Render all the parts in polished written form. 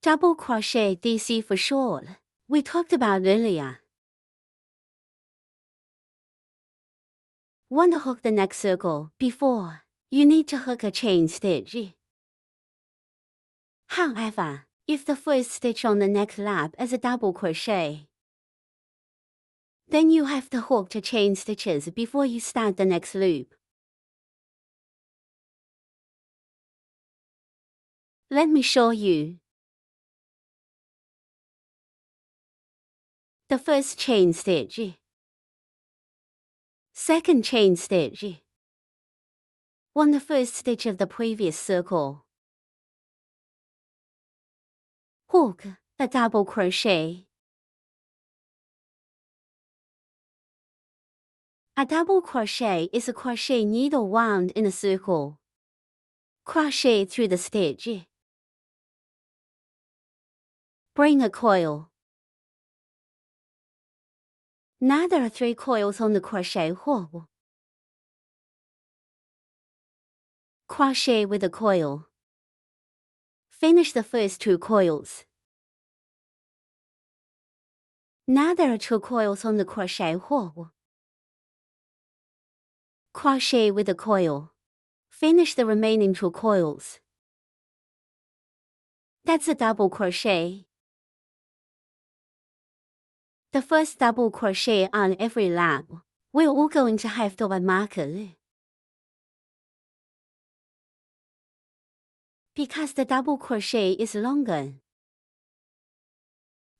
Double crochet DC for short. We talked about earlier. Want to hook the next circle before you need to hook a chain stitch. However, if the first stitch on the next lap is a double crochet, then you have to hook the chain stitches before you start the next loop. Let me show you. The first chain stitch, second chain stitch, on the first stitch of the previous circle, hook a double crochet. A double crochet is a crochet needle wound in a circle. Crochet through the stitch. Bring a coil. Now there are 3 coils on the crochet hook. Crochet with a coil. Finish the first 2 coils. Now there are 2 coils on the crochet hook. Crochet with a coil. Finish the remaining 2 coils. That's a double crochet. The first double crochet on every lap. We're all going to have to mark it. Because the double crochet is longer.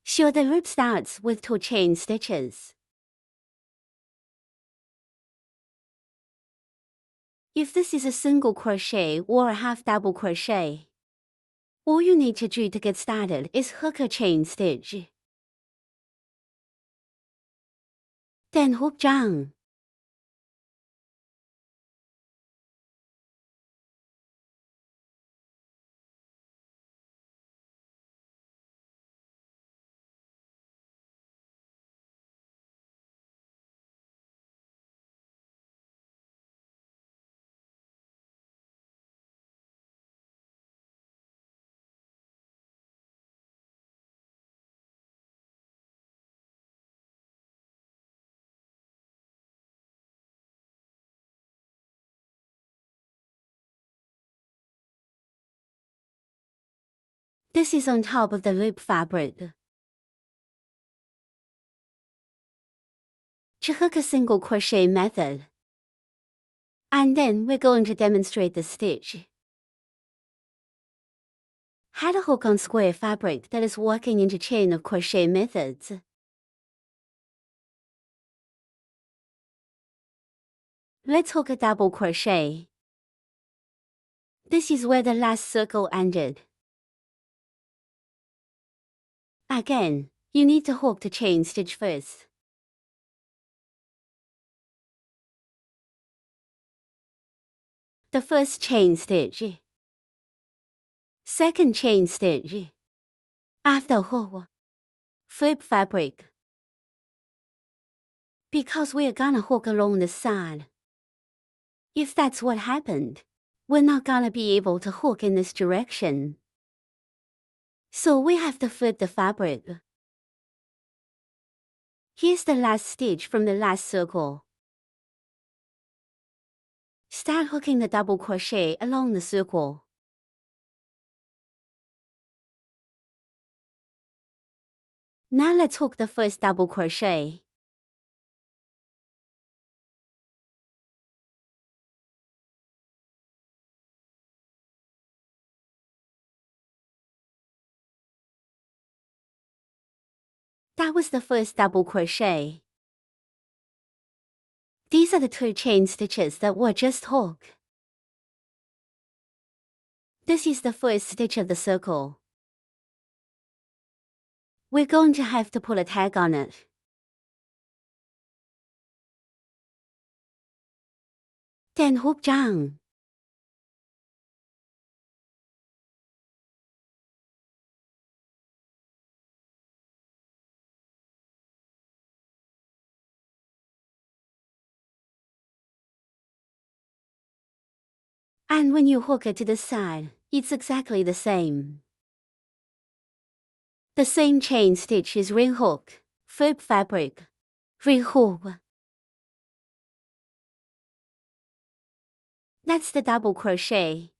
Sure, the loop starts with 2 chain stitches. If this is a single crochet or a half double crochet, all you need to do to get started is hook a chain stitch. Then hook down. This is on top of the loop fabric. To hook a single crochet method. And then we're going to demonstrate the stitch. How to hook on square fabric that is working into chain of crochet methods. Let's hook a double crochet. This is where the last circle ended. Again, you need to hook the chain stitch first. The first chain stitch. Second chain stitch. After hook, flip fabric. Because we're gonna hook along the side. If that's what happened, we're not gonna be able to hook in this direction. So we have to flip the fabric. Here's the last stitch from the last circle. Start hooking the double crochet along the circle. Now let's hook the first double crochet. That was the first double crochet. These are the 2 chain stitches that were just hooked. This is the first stitch of the circle. We're going to have to put a tag on it. Then hook down. And when you hook it to the side, it's exactly the same. The same chain stitch is ring hook, flip fabric, ring hook. That's the double crochet.